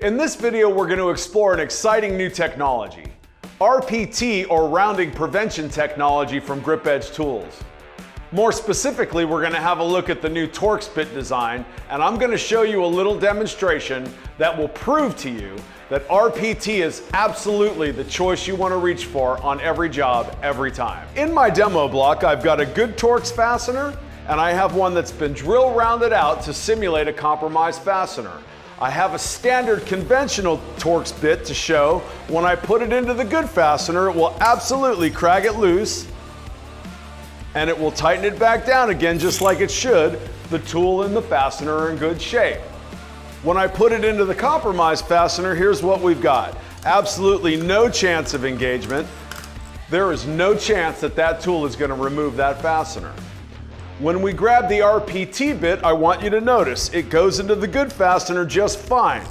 In this video, we're going to explore an exciting new technology, RPT or rounding prevention technology from GripEdge tools. More specifically, we're going to have a look at the new Torx bit design, and I'm going to show you a little demonstration that will prove to you that RPT is absolutely the choice you want to reach for on every job, every time. In my demo block, I've got a good Torx fastener, and I have one that's been drill rounded out to simulate a compromised fastener. I have a standard conventional Torx bit to show when I put it into the good fastener, it will absolutely crag it loose and it will tighten it back down again just like it should. The tool and the fastener are in good shape. When I put it into the compromised fastener, here's what we've got. Absolutely no chance of engagement. There is no chance that that tool is going to remove that fastener. When we grab the RPT bit, I want you to notice it goes into the good fastener just fine.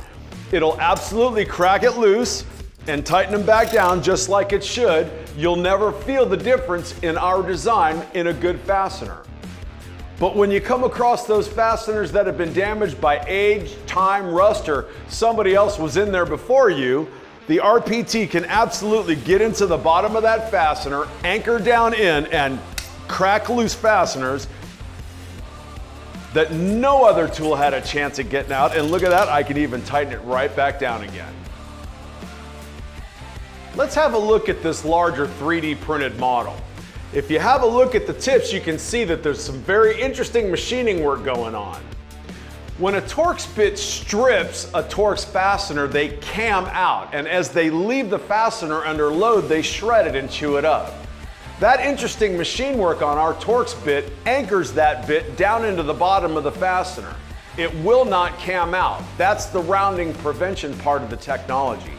It'll absolutely crack it loose and tighten them back down just like it should. You'll never feel the difference in our design in a good fastener. But when you come across those fasteners that have been damaged by age, time, rust, or somebody else was in there before you, the RPT can absolutely get into the bottom of that fastener, anchor down in, and crack loose fasteners that no other tool had a chance at getting out. And look at that, I can even tighten it right back down again. Let's have a look at this larger 3D printed model. If you have a look at the tips, you can see that there's some very interesting machining work going on. When a Torx bit strips a Torx fastener, they cam out, and as they leave the fastener under load, they shred it and chew it up. That interesting machine work on our Torx bit anchors that bit down into the bottom of the fastener. It will not cam out. That's the rounding prevention part of the technology.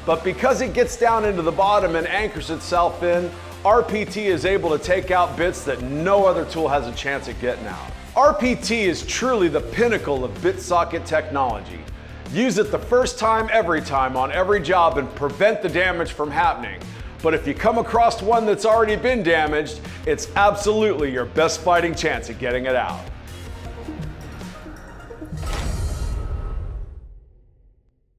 But because it gets down into the bottom and anchors itself in, RPT is able to take out bits that no other tool has a chance at getting out. RPT is truly the pinnacle of bit socket technology. Use it the first time, every time, on every job and prevent the damage from happening. But if you come across one that's already been damaged, it's absolutely your best fighting chance at getting it out.